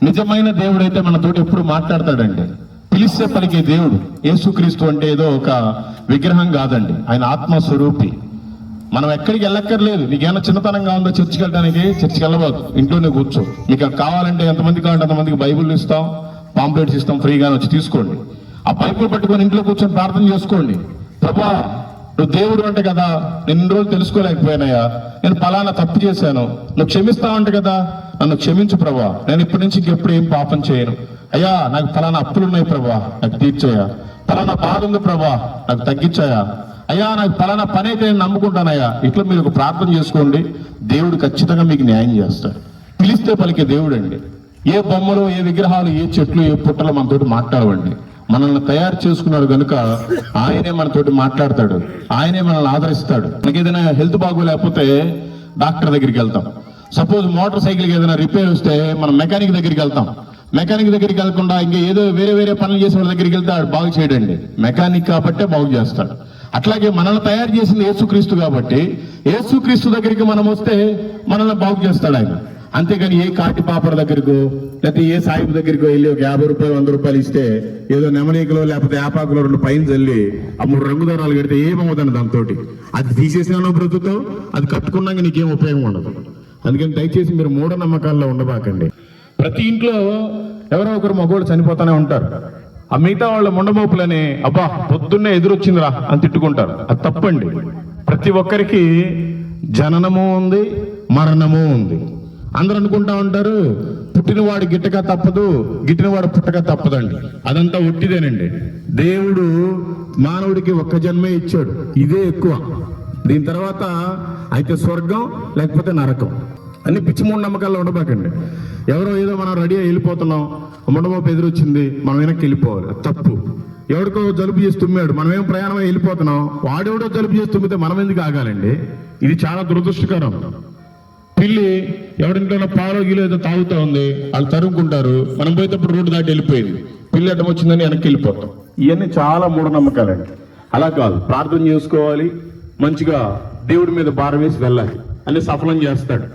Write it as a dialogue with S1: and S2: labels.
S1: నిజమైన దేవుడైతే మనతోటి ఎప్పుడు మాట్లాడతాడండి. పిలిస్తే పలికే దేవుడు. యేసుక్రీస్తు అంటే ఏదో ఒక విగ్రహం కాదండి, ఆయన ఆత్మస్వరూపి. మనం ఎక్కడికి వెళ్ళక్కర్లేదు. నీకేమైనా చిన్నతనంగా ఉందో చర్చికి వెళ్ళడానికి, చర్చికి వెళ్ళబోదు, ఇంట్లోనే కూర్చో. మీకు కావాలంటే ఎంతమంది కావాలంటే అంతమందికి బైబుల్ ఇస్తాం, పాంప్లెట్స్ ఇస్తాం, ఫ్రీగా వచ్చి తీసుకోండి. ఆ బైబుల్ పట్టుకొని ఇంట్లో కూర్చొని ప్రార్థన చేసుకోండి. ప్రభా, నువ్వు దేవుడు అంటే కదా, నేను ఇన్ని రోజులు తెలుసుకోలేకపోయానయ్యా, నేను ఫలానా తప్పు చేశాను, నువ్వు క్షమిస్తావంట కదా, నన్ను క్షమించు ప్రభా, నేను ఇప్పటి నుంచి ఇంకెప్పుడు ఏం పాపం చేయను. అయ్యా, నాకు ఫలానా అప్పులున్నాయి ప్రభా, నాకు తీర్చాయా. ఫలానా బాధ ఉంది ప్రభా, నాకు తగ్గించాయా. అయ్యా, నాకు ఫలానా పని అయితే నేను నమ్ముకుంటానయ్యా. ఇట్లా మీరు ఒక ప్రార్థన చేసుకోండి, దేవుడు ఖచ్చితంగా మీకు న్యాయం చేస్తాడు. పిలిస్తే పలికే దేవుడు అండి. ఏ బొమ్మలు, ఏ విగ్రహాలు, ఏ చెట్లు, ఏ పుట్టలు మనతోటి మాట్లాడవండి. మనల్ని తయారు చేసుకున్నాడు కనుక ఆయనే మనతోటి మాట్లాడతాడు, ఆయనే మనల్ని ఆదరిస్తాడు. మనకి ఏదైనా హెల్త్ బాగోలేకపోతే డాక్టర్ దగ్గరికి వెళ్తాం. సపోజ్ మోటార్ సైకిల్కి ఏదైనా రిపేర్ వస్తే మనం మెకానిక్ దగ్గరికి వెళ్తాం. మెకానిక్ దగ్గరికి వెళ్లకుండా ఇంకా ఏదో వేరే పనులు చేసే వాళ్ళ దగ్గరికి వెళ్తే ఆడు బాగు చేయడండి. మెకానిక్ కాబట్టే బాగు చేస్తాడు. అట్లాగే మనల్ని తయారు చేసింది యేసుక్రీస్తు కాబట్టి యేసుక్రీస్తు దగ్గరికి మనం వస్తే మనల్ని బాగు చేస్తాడు ఆయన. అంతేగాని ఏ కాటి పాపడ దగ్గరకో లేకపోతే ఏ సాయిబు దగ్గరికో వెళ్ళి ఒక 50 రూపాయలు 100 రూపాయలు ఇస్తే ఏదో నెమలీకలో లేకపోతే యాపాకులో 2 పైన చల్లి ఆ 3 రంగు దారాలు కడితే ఏమవుతుంది దాంతో? అది తీసేసినా బ్రతుకుతావు, అది కట్టుకున్నాక నీకేం ఉపయోగం ఉండదు. అందుకని దయచేసి మీరు మూఢనమ్మకాల్లో ఉండబాకండి. ప్రతి ఇంట్లో ఎవరో ఒకరు మగోడు చనిపోతానే ఉంటారు. ఆ మిగతా వాళ్ళ ముండమోపులని అబ్బా పొద్దున్నే ఎదురొచ్చిందిరా అని తిట్టుకుంటారు. అది తప్పండి. ప్రతి ఒక్కరికి జననము ఉంది, మరణము ఉంది. అందరూ అనుకుంటా ఉంటారు పుట్టినవాడు గిట్టక తప్పదు, గిట్టినవాడు పుట్టక తప్పదండి. అదంతా ఒట్టిదేనండి. దేవుడు మానవుడికి ఒక్క జన్మే ఇచ్చాడు, ఇదే ఎక్కువ. దీని తర్వాత అయితే స్వర్గం లేకపోతే నరకం. అన్ని పిచ్చి మూఢనమ్మకాల్లో ఉండబాకండి. ఎవరో ఏదో మనం రెడీగా వెళ్ళిపోతున్నాం, ముండమోపు ఎదురొచ్చింది, మనం వెనక్కి వెళ్ళిపోవాలి, తప్పు. ఎవరికో జలుబు చేసి తుమ్మాడు, మనమేం ప్రయాణమై వెళ్ళిపోతున్నాం, వాడెవడో జలుబు చేసి తుమ్మితే మనం ఎందుకు ఆగాలండి? ఇది చాలా దురదృష్టకరం. పిల్లి ఎవరింట్లో పాలో గీలో ఏదో తాగుతా ఉంది, వాళ్ళు తరుముకుంటారు, మనం పోయేటప్పుడు రోడ్డు దాటి వెళ్ళిపోయింది, పిల్లి అడ్డం వచ్చిందని వెనక్కి వెళ్ళిపోతాం. ఇవన్నీ చాలా మూఢనమ్మకాలండి. అలా కాదు, ప్రార్థన చేసుకోవాలి, మంచిగా దేవుడి మీద భారం వేసి వెళ్ళాలి, అన్ని సఫలం చేస్తాడు.